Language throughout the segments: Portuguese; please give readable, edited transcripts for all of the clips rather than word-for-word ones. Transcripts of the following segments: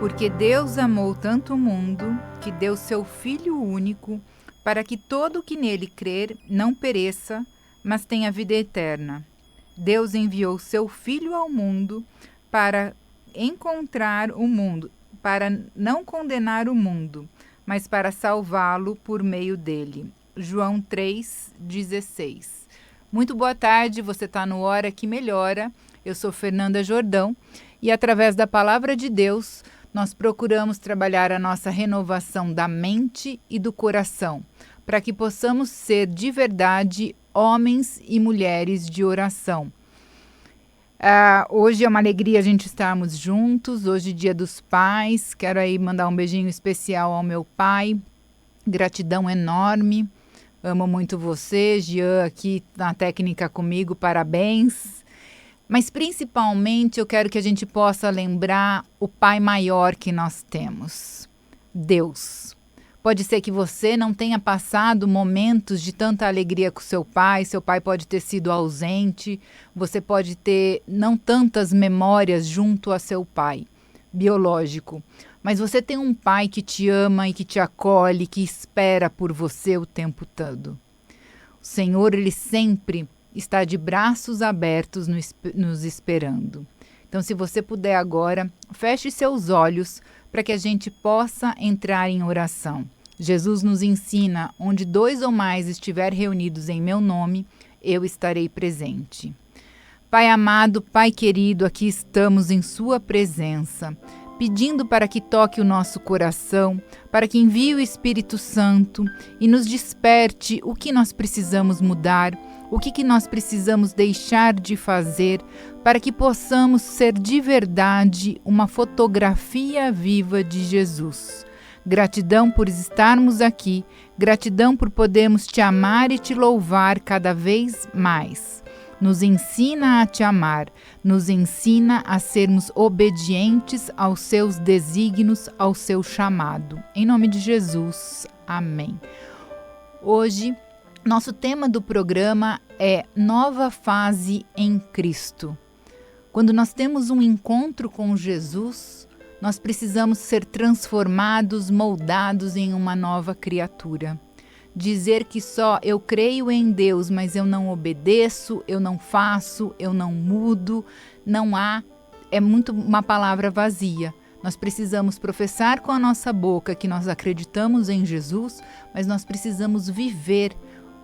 Porque Deus amou tanto o mundo, que deu seu Filho único, para que todo o que nele crer não pereça, mas tenha vida eterna. Deus enviou seu Filho ao mundo para encontrar o mundo, para não condenar o mundo, mas para salvá-lo por meio dele. João 3,16. Muito boa tarde, você está no Hora que Melhora. Eu sou Fernanda Jordão e através da Palavra de Deus nós procuramos trabalhar a nossa renovação da mente e do coração, para que possamos ser de verdade homens e mulheres de oração. Hoje é uma alegria a gente estarmos juntos, hoje é Dia dos Pais. Quero aí mandar um beijinho especial ao meu pai, gratidão enorme, amo muito você, Jean aqui na técnica comigo, parabéns. Mas principalmente eu quero que a gente possa lembrar o Pai maior que nós temos, Deus. Pode ser que você não tenha passado momentos de tanta alegria com seu pai pode ter sido ausente, você pode ter não tantas memórias junto a seu pai biológico, mas você tem um pai que te ama e que te acolhe, que espera por você o tempo todo. O Senhor, Ele sempre está de braços abertos nos esperando. Então, se você puder agora, feche seus olhos para que a gente possa entrar em oração. Jesus nos ensina, onde 2 ou mais estiver reunidos em meu nome, eu estarei presente. Pai amado, Pai querido, aqui estamos em sua presença, pedindo para que toque o nosso coração, para que envie o Espírito Santo e nos desperte o que nós precisamos mudar, o que nós precisamos deixar de fazer para que possamos ser de verdade uma fotografia viva de Jesus. Gratidão por estarmos aqui, gratidão por podermos te amar e te louvar cada vez mais. Nos ensina a te amar, nos ensina a sermos obedientes aos seus desígnios, ao seu chamado. Em nome de Jesus, amém. Hoje, nosso tema do programa é Nova Fase em Cristo. Quando nós temos um encontro com Jesus, nós precisamos ser transformados, moldados em uma nova criatura. Dizer que só eu creio em Deus, mas eu não obedeço, eu não faço, eu não mudo, é muito uma palavra vazia. Nós precisamos professar com a nossa boca que nós acreditamos em Jesus, mas nós precisamos viver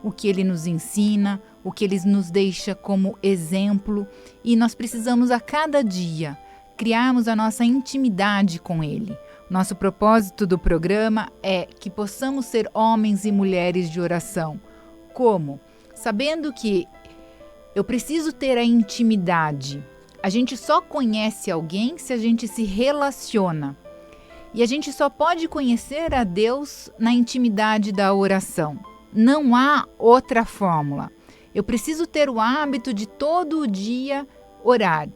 o que Ele nos ensina, o que Ele nos deixa como exemplo, e nós precisamos a cada dia criarmos a nossa intimidade com Ele. Nosso propósito do programa é que possamos ser homens e mulheres de oração. Como? Sabendo que eu preciso ter a intimidade. A gente só conhece alguém se a gente se relaciona. E a gente só pode conhecer a Deus na intimidade da oração. Não há outra fórmula. Eu preciso ter o hábito de todo dia orar.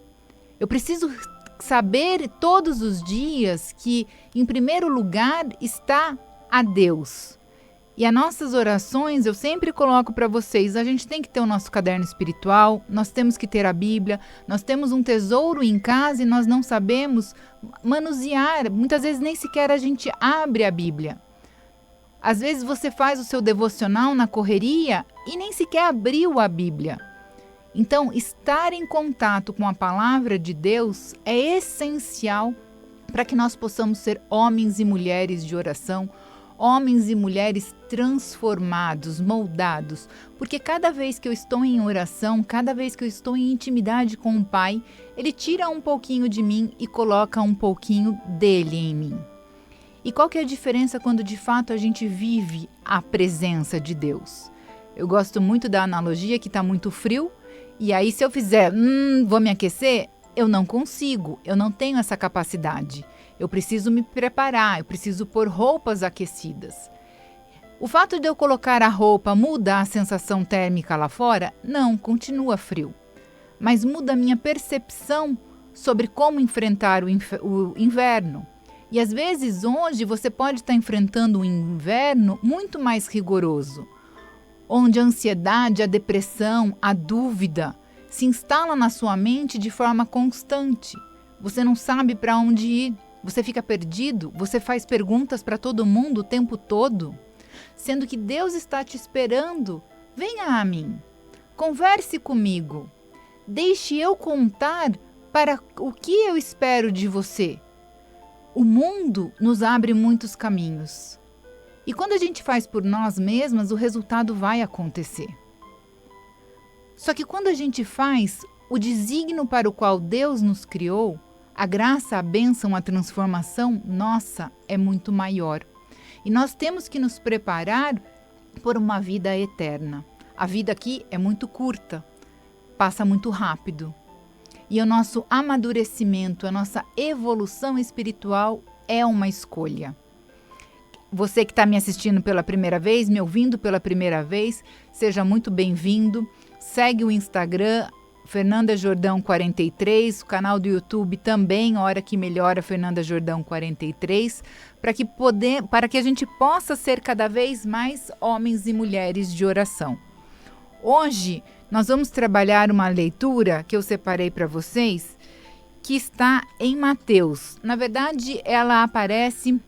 Eu preciso saber todos os dias que, em primeiro lugar, está a Deus. E as nossas orações, eu sempre coloco para vocês, a gente tem que ter o nosso caderno espiritual, nós temos que ter a Bíblia, nós temos um tesouro em casa e nós não sabemos manusear. Muitas vezes nem sequer a gente abre a Bíblia. Às vezes você faz o seu devocional na correria e nem sequer abriu a Bíblia. Então, estar em contato com a palavra de Deus é essencial para que nós possamos ser homens e mulheres de oração, homens e mulheres transformados, moldados. Porque cada vez que eu estou em oração, cada vez que eu estou em intimidade com o Pai, Ele tira um pouquinho de mim e coloca um pouquinho dele em mim. E qual que é a diferença quando de fato a gente vive a presença de Deus? Eu gosto muito da analogia que está muito frio, e aí se eu fizer, vou me aquecer, eu não consigo, eu não tenho essa capacidade. Eu preciso me preparar, eu preciso pôr roupas aquecidas. O fato de eu colocar a roupa muda a sensação térmica lá fora? Não, continua frio. Mas muda a minha percepção sobre como enfrentar o inverno. E às vezes hoje você pode estar enfrentando um inverno muito mais rigoroso, onde a ansiedade, a depressão, a dúvida se instalam na sua mente de forma constante. Você não sabe para onde ir. Você fica perdido? Você faz perguntas para todo mundo o tempo todo? Sendo que Deus está te esperando. Venha a mim. Converse comigo. Deixe eu contar para o que eu espero de você. O mundo nos abre muitos caminhos. E quando a gente faz por nós mesmas, o resultado vai acontecer. Só que quando a gente faz o desígnio para o qual Deus nos criou, a graça, a bênção, a transformação, nossa, é muito maior. E nós temos que nos preparar por uma vida eterna. A vida aqui é muito curta, passa muito rápido. E o nosso amadurecimento, a nossa evolução espiritual é uma escolha. Você que está me assistindo pela primeira vez, me ouvindo pela primeira vez, seja muito bem-vindo. Segue o Instagram, Fernanda Jordão 43, o canal do YouTube também, Hora que Melhora, Fernanda Jordão 43, para que a gente possa ser cada vez mais homens e mulheres de oração. Hoje nós vamos trabalhar uma leitura que eu separei para vocês, que está em Mateus. Na verdade, ela aparece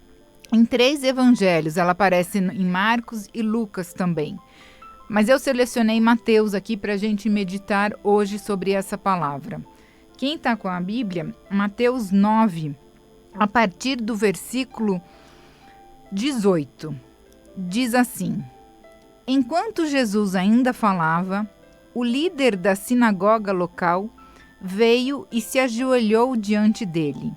em 3 evangelhos, ela aparece em Marcos e Lucas também. Mas eu selecionei Mateus aqui para a gente meditar hoje sobre essa palavra. Quem está com a Bíblia, Mateus 9, a partir do versículo 18, diz assim: Enquanto Jesus ainda falava, o líder da sinagoga local veio e se ajoelhou diante dele.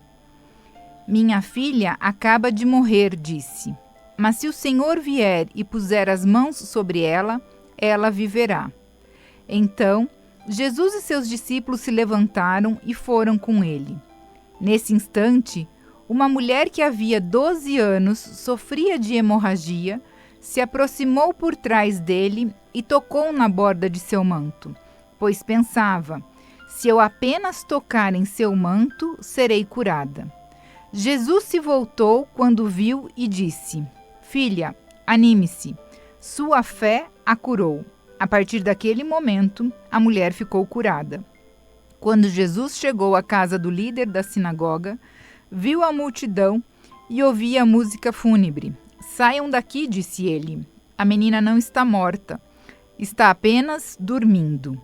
Minha filha acaba de morrer, disse, mas se o Senhor vier e puser as mãos sobre ela, ela viverá. Então, Jesus e seus discípulos se levantaram e foram com ele. Nesse instante, uma mulher que havia 12 anos sofria de hemorragia, se aproximou por trás dele e tocou na borda de seu manto, pois pensava, se eu apenas tocar em seu manto, serei curada. Jesus se voltou quando viu e disse, Filha, anime-se, sua fé a curou. A partir daquele momento, a mulher ficou curada. Quando Jesus chegou à casa do líder da sinagoga, viu a multidão e ouvia a música fúnebre. Saiam daqui, disse ele. A menina não está morta, está apenas dormindo.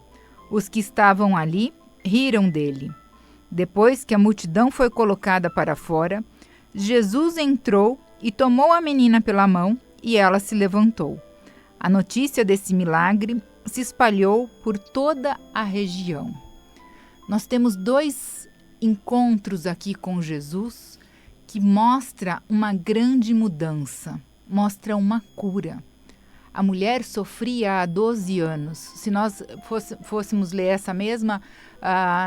Os que estavam ali riram dele. Depois que a multidão foi colocada para fora, Jesus entrou e tomou a menina pela mão e ela se levantou. A notícia desse milagre se espalhou por toda a região. Nós temos 2 encontros aqui com Jesus que mostra uma grande mudança, mostra uma cura. A mulher sofria há 12 anos. Se nós fôssemos ler essa mesma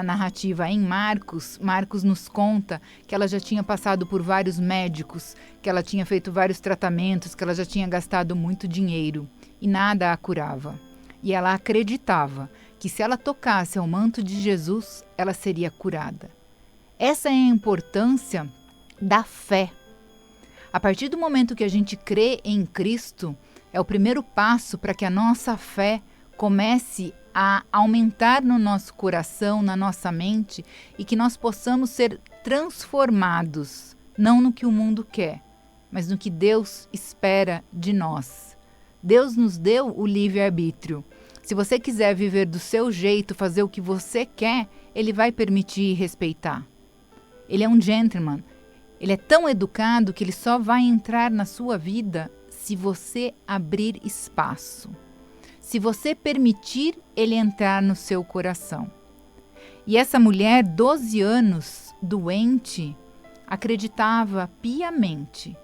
narrativa em Marcos, Marcos nos conta que ela já tinha passado por vários médicos, que ela tinha feito vários tratamentos, que ela já tinha gastado muito dinheiro e nada a curava. E ela acreditava que se ela tocasse ao manto de Jesus, ela seria curada. Essa é a importância da fé. A partir do momento que a gente crê em Cristo, é o primeiro passo para que a nossa fé comece a aumentar no nosso coração, na nossa mente, e que nós possamos ser transformados, não no que o mundo quer, mas no que Deus espera de nós. Deus nos deu o livre-arbítrio. Se você quiser viver do seu jeito, fazer o que você quer, Ele vai permitir e respeitar. Ele é um gentleman. Ele é tão educado que ele só vai entrar na sua vida se você abrir espaço. Se você permitir ele entrar no seu coração. E essa mulher, 12 anos, doente, acreditava piamente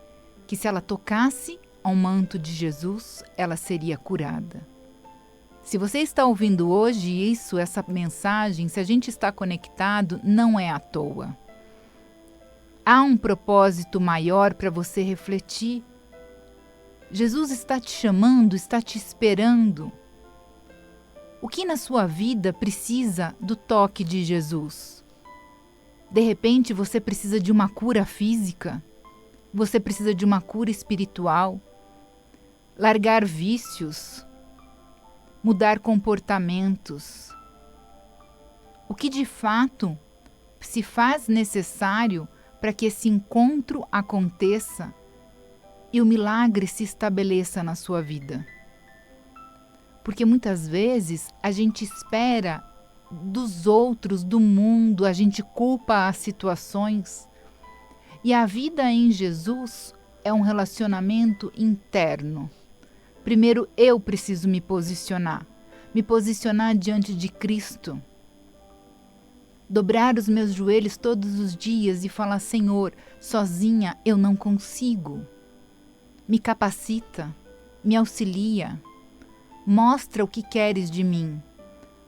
que se ela tocasse ao manto de Jesus, ela seria curada. Se você está ouvindo hoje isso, essa mensagem, se a gente está conectado, não é à toa. Há um propósito maior para você refletir. Jesus está te chamando, está te esperando. O que na sua vida precisa do toque de Jesus? De repente você precisa de uma cura física? Você precisa de uma cura espiritual? Largar vícios? Mudar comportamentos? O que de fato se faz necessário para que esse encontro aconteça e o milagre se estabeleça na sua vida. Porque muitas vezes a gente espera dos outros, do mundo, a gente culpa as situações. E a vida em Jesus é um relacionamento interno. Primeiro eu preciso me posicionar diante de Cristo. Dobrar os meus joelhos todos os dias e falar: Senhor, sozinha eu não consigo. Me capacita, me auxilia, mostra o que queres de mim,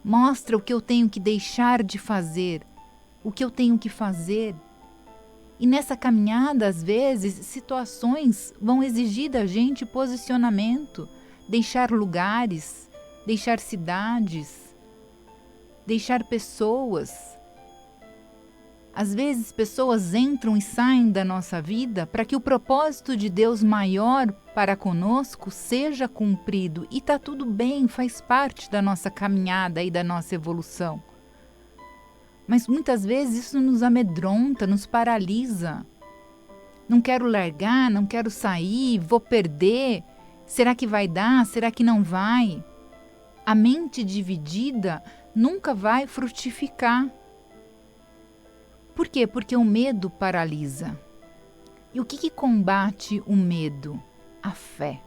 mostra o que eu tenho que deixar de fazer, o que eu tenho que fazer. E nessa caminhada, às vezes, situações vão exigir da gente posicionamento, deixar lugares, deixar cidades, deixar pessoas. Às vezes pessoas entram e saem da nossa vida para que o propósito de Deus maior para conosco seja cumprido. E está tudo bem, faz parte da nossa caminhada e da nossa evolução. Mas muitas vezes isso nos amedronta, nos paralisa. Não quero largar, não quero sair, vou perder. Será que vai dar? Será que não vai? A mente dividida nunca vai frutificar. Por quê? Porque o medo paralisa. E o que combate o medo? A fé.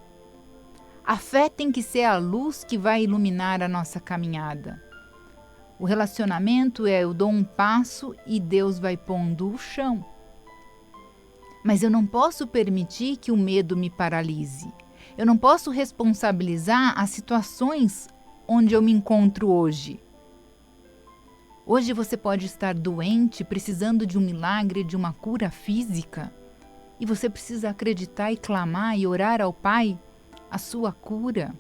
A fé tem que ser a luz que vai iluminar a nossa caminhada. O relacionamento é: eu dou um passo e Deus vai pondo o chão. Mas eu não posso permitir que o medo me paralise. Eu não posso responsabilizar as situações onde eu me encontro hoje. Hoje você pode estar doente, precisando de um milagre, de uma cura física, e você precisa acreditar e clamar e orar ao Pai a sua cura.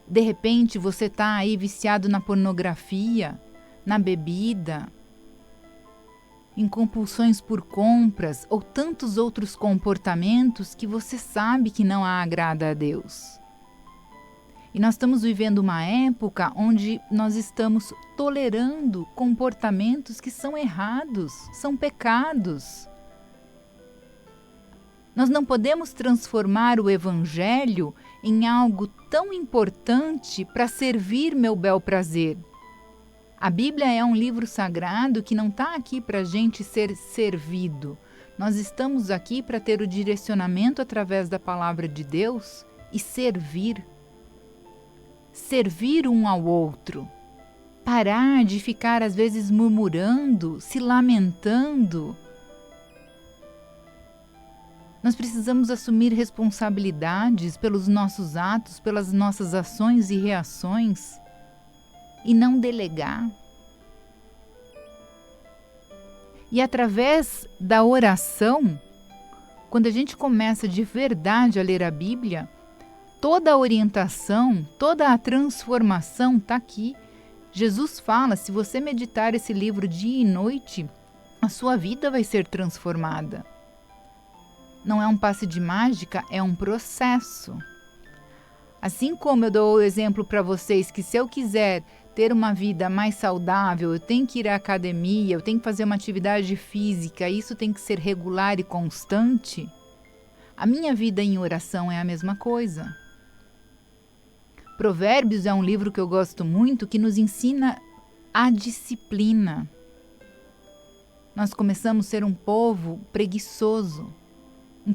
De repente você está aí viciado na pornografia, na bebida, em compulsões por compras ou tantos outros comportamentos que você sabe que não agrada a Deus. E nós estamos vivendo uma época onde nós estamos tolerando comportamentos que são errados, são pecados. Nós não podemos transformar o Evangelho em algo tão importante para servir meu bel prazer. A Bíblia é um livro sagrado que não está aqui para a gente ser servido. Nós estamos aqui para ter o direcionamento através da palavra de Deus e servir. Servir um ao outro. Parar de ficar às vezes murmurando, se lamentando. Nós precisamos assumir responsabilidades pelos nossos atos, pelas nossas ações e reações, e não delegar. E através da oração, quando a gente começa de verdade a ler a Bíblia, toda a orientação, toda a transformação está aqui. Jesus fala: se você meditar esse livro dia e noite, a sua vida vai ser transformada. Não é um passe de mágica, é um processo. Assim como eu dou o exemplo para vocês que se eu quiser ter uma vida mais saudável, eu tenho que ir à academia, eu tenho que fazer uma atividade física, isso tem que ser regular e constante, a minha vida em oração é a mesma coisa. Provérbios é um livro que eu gosto muito, que nos ensina a disciplina. Nós começamos a ser um povo preguiçoso, um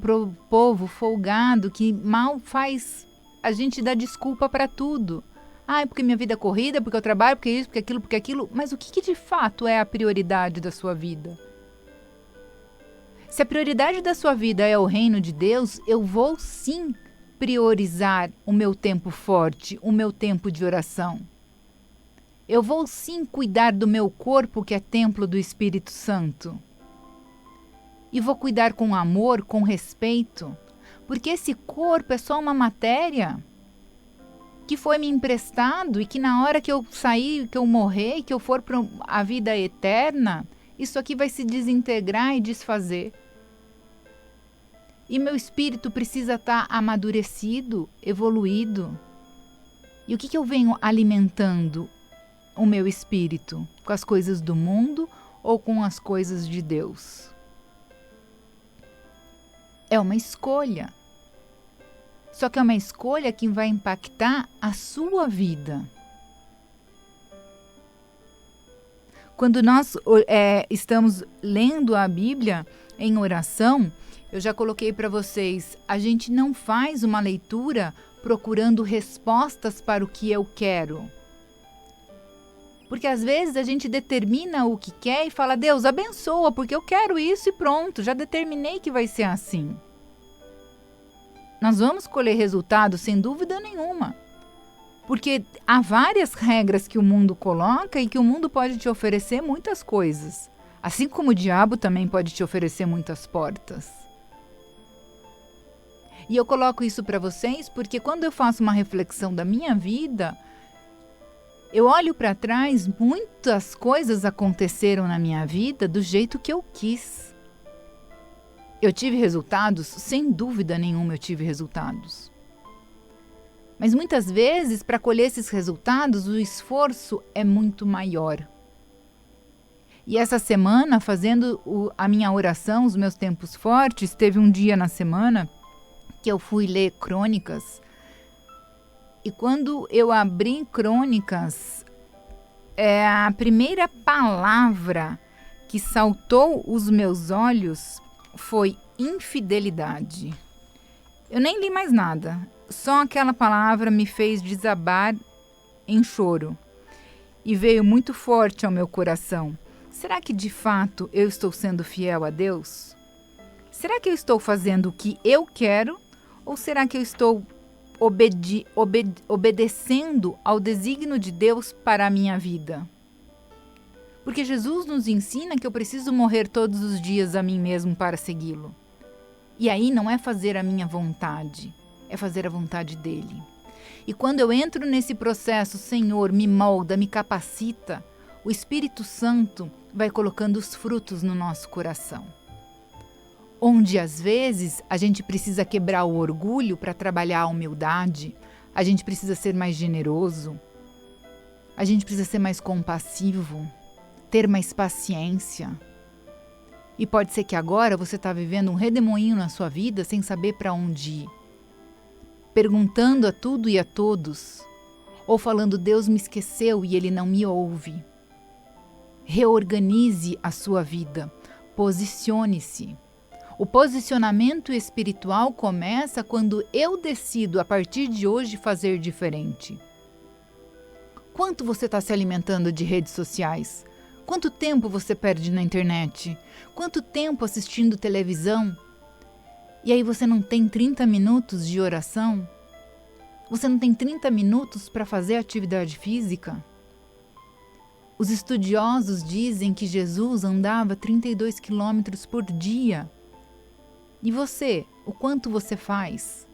povo folgado que mal faz a gente dar desculpa para tudo. É porque minha vida é corrida, porque eu trabalho, porque isso, porque aquilo. Mas o que de fato é a prioridade da sua vida? Se a prioridade da sua vida é o reino de Deus, eu vou sim priorizar o meu tempo forte, o meu tempo de oração. Eu vou sim cuidar do meu corpo, que é templo do Espírito Santo. E vou cuidar com amor, com respeito, porque esse corpo é só uma matéria que foi me emprestado e que na hora que eu sair, que eu morrer, que eu for para a vida eterna, isso aqui vai se desintegrar e desfazer. E meu espírito precisa estar amadurecido, evoluído. E o que eu venho alimentando o meu espírito? Com as coisas do mundo ou com as coisas de Deus? É uma escolha. Só que é uma escolha que vai impactar a sua vida. Quando nós estamos lendo a Bíblia em oração, eu já coloquei para vocês, a gente não faz uma leitura procurando respostas para o que eu quero. Porque às vezes a gente determina o que quer e fala, Deus, abençoa, porque eu quero isso e pronto, já determinei que vai ser assim. Nós vamos colher resultados sem dúvida nenhuma. Porque há várias regras que o mundo coloca e que o mundo pode te oferecer muitas coisas. Assim como o diabo também pode te oferecer muitas portas. E eu coloco isso para vocês porque quando eu faço uma reflexão da minha vida, eu olho para trás, muitas coisas aconteceram na minha vida do jeito que eu quis. Eu tive resultados? Sem dúvida nenhuma eu tive resultados. Mas muitas vezes, para colher esses resultados, o esforço é muito maior. E essa semana, fazendo a minha oração, os meus tempos fortes, teve um dia na semana que eu fui ler Crônicas. E quando eu abri Crônicas, a primeira palavra que saltou os meus olhos foi infidelidade. Eu nem li mais nada. Só aquela palavra me fez desabar em choro e veio muito forte ao meu coração. Será que de fato eu estou sendo fiel a Deus? Será que eu estou fazendo o que eu quero ou será que eu estou obedecendo ao desígnio de Deus para a minha vida? Porque Jesus nos ensina que eu preciso morrer todos os dias a mim mesmo para segui-lo. E aí não é fazer a minha vontade. É fazer a vontade dele. E quando eu entro nesse processo, Senhor, me molda, me capacita, o Espírito Santo vai colocando os frutos no nosso coração. Onde às vezes a gente precisa quebrar o orgulho para trabalhar a humildade, a gente precisa ser mais generoso, a gente precisa ser mais compassivo, ter mais paciência. E pode ser que agora você está vivendo um redemoinho na sua vida sem saber para onde ir. Perguntando a tudo e a todos, ou falando Deus me esqueceu e Ele não me ouve. Reorganize a sua vida, posicione-se. O posicionamento espiritual começa quando eu decido a partir de hoje fazer diferente. Quanto você está se alimentando de redes sociais? Quanto tempo você perde na internet? Quanto tempo assistindo televisão? E aí você não tem 30 minutos de oração? Você não tem 30 minutos para fazer atividade física? Os estudiosos dizem que Jesus andava 32 quilômetros por dia. E você, o quanto você faz?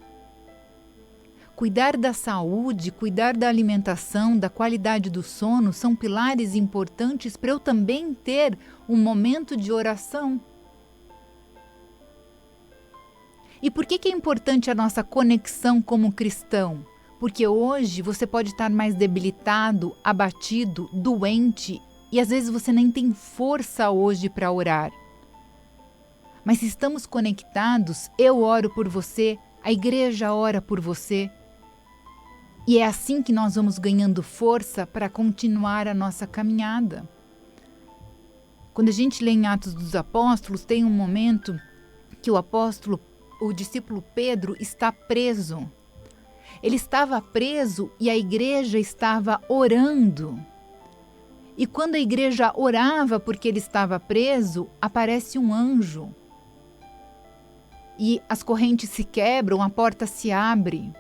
Cuidar da saúde, cuidar da alimentação, da qualidade do sono são pilares importantes para eu também ter um momento de oração. E por que é importante a nossa conexão como cristão? Porque hoje você pode estar mais debilitado, abatido, doente e às vezes você nem tem força hoje para orar. Mas se estamos conectados, eu oro por você, a igreja ora por você. E é assim que nós vamos ganhando força para continuar a nossa caminhada. Quando a gente lê em Atos dos Apóstolos, tem um momento que o discípulo Pedro está preso. Ele estava preso e a igreja estava orando. E quando a igreja orava porque ele estava preso, aparece um anjo. E as correntes se quebram, a porta se abre.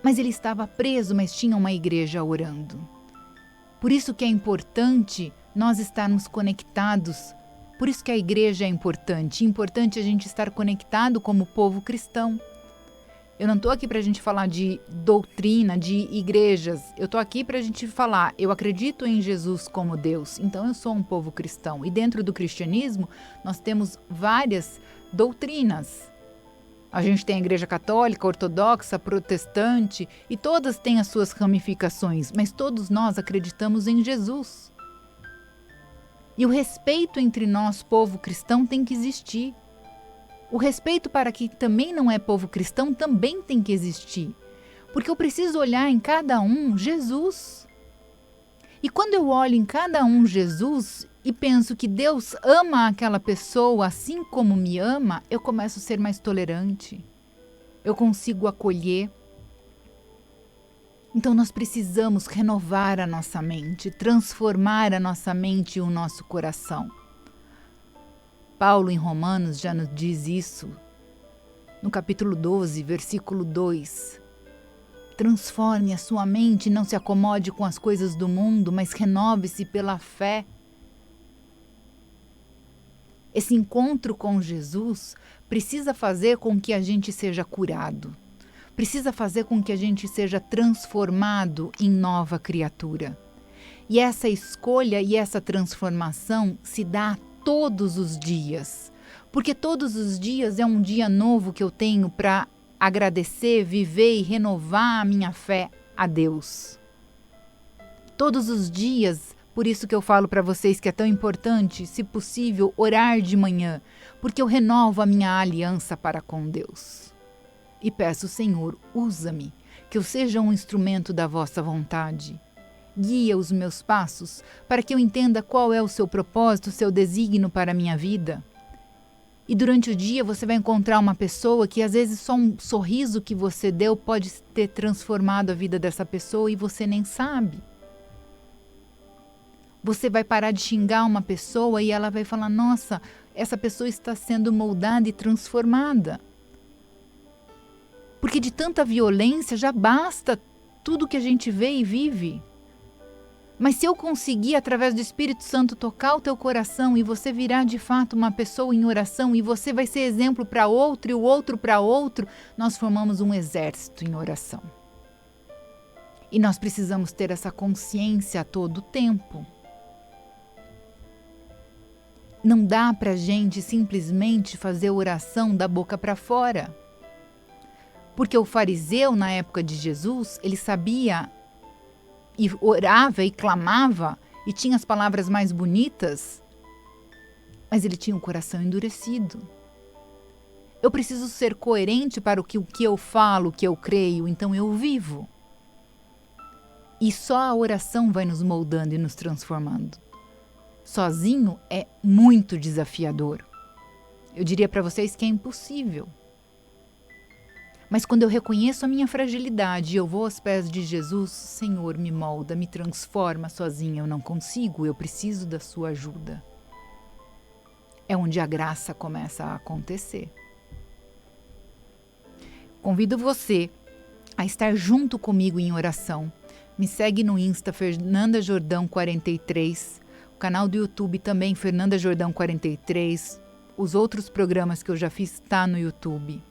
Mas ele estava preso, mas tinha uma igreja orando. Por isso que é importante nós estarmos conectados. Por isso que a igreja é importante. É importante a gente estar conectado como povo cristão. Eu não estou aqui para a gente falar de doutrina, de igrejas. Eu estou aqui para a gente falar, eu acredito em Jesus como Deus, então eu sou um povo cristão. E dentro do cristianismo, nós temos várias doutrinas. A gente tem a igreja católica, ortodoxa, protestante, e todas têm as suas ramificações, mas todos nós acreditamos em Jesus. E o respeito entre nós, povo cristão, tem que existir. O respeito para quem também não é povo cristão também tem que existir. Porque eu preciso olhar em cada um Jesus. E quando eu olho em cada um Jesus e penso que Deus ama aquela pessoa assim como me ama, eu começo a ser mais tolerante. Eu consigo acolher. Então nós precisamos renovar a nossa mente, transformar a nossa mente e o nosso coração. Paulo em Romanos já nos diz isso, no capítulo 12, versículo 2. Transforme a sua mente, não se acomode com as coisas do mundo, mas renove-se pela fé. Esse encontro com Jesus precisa fazer com que a gente seja curado. Precisa fazer com que a gente seja transformado em nova criatura. E essa escolha e essa transformação se dá todos os dias. Porque todos os dias é um dia novo que eu tenho para agradecer, viver e renovar a minha fé a Deus. Todos os dias, por isso que eu falo para vocês que é tão importante, se possível, orar de manhã, porque eu renovo a minha aliança para com Deus. E peço, Senhor, usa-me, que eu seja um instrumento da vossa vontade. Guia os meus passos para que eu entenda qual é o seu propósito, o seu desígnio para a minha vida. E durante o dia você vai encontrar uma pessoa que às vezes só um sorriso que você deu pode ter transformado a vida dessa pessoa e você nem sabe. Você vai parar de xingar uma pessoa e ela vai falar, nossa, essa pessoa está sendo moldada e transformada. Porque de tanta violência já basta tudo que a gente vê e vive. Mas se eu conseguir, através do Espírito Santo, tocar o teu coração e você virar de fato uma pessoa em oração e você vai ser exemplo para outro e o outro para outro, nós formamos um exército em oração. E nós precisamos ter essa consciência a todo tempo. Não dá para a gente simplesmente fazer oração da boca para fora. Porque o fariseu, na época de Jesus, ele sabia e orava e clamava e tinha as palavras mais bonitas, mas ele tinha o coração endurecido. Eu preciso ser coerente para o que eu falo, o que eu creio, então eu vivo. E só a oração vai nos moldando e nos transformando. Sozinho é muito desafiador. Eu diria para vocês que é impossível. Mas quando eu reconheço a minha fragilidade e eu vou aos pés de Jesus, Senhor, me molda, me transforma, sozinha eu não consigo, eu preciso da sua ajuda. É onde a graça começa a acontecer. Convido você a estar junto comigo em oração. Me segue no Insta, Fernanda Jordão 43, o canal do YouTube também, Fernanda Jordão 43, os outros programas que eu já fiz tá no YouTube.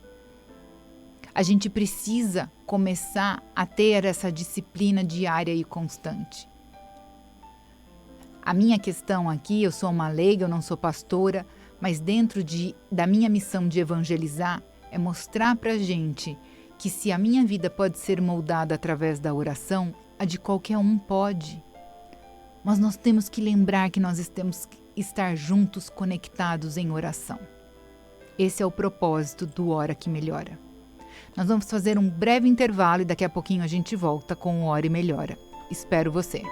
A gente precisa começar a ter essa disciplina diária e constante. A minha questão aqui, eu sou uma leiga, eu não sou pastora, mas dentro da minha missão de evangelizar, é mostrar pra gente que se a minha vida pode ser moldada através da oração, a de qualquer um pode. Mas nós temos que lembrar que nós temos que estar juntos, conectados em oração. Esse é o propósito do Hora que Melhora. Nós vamos fazer um breve intervalo e daqui a pouquinho a gente volta com o Hora e Melhora. Espero você!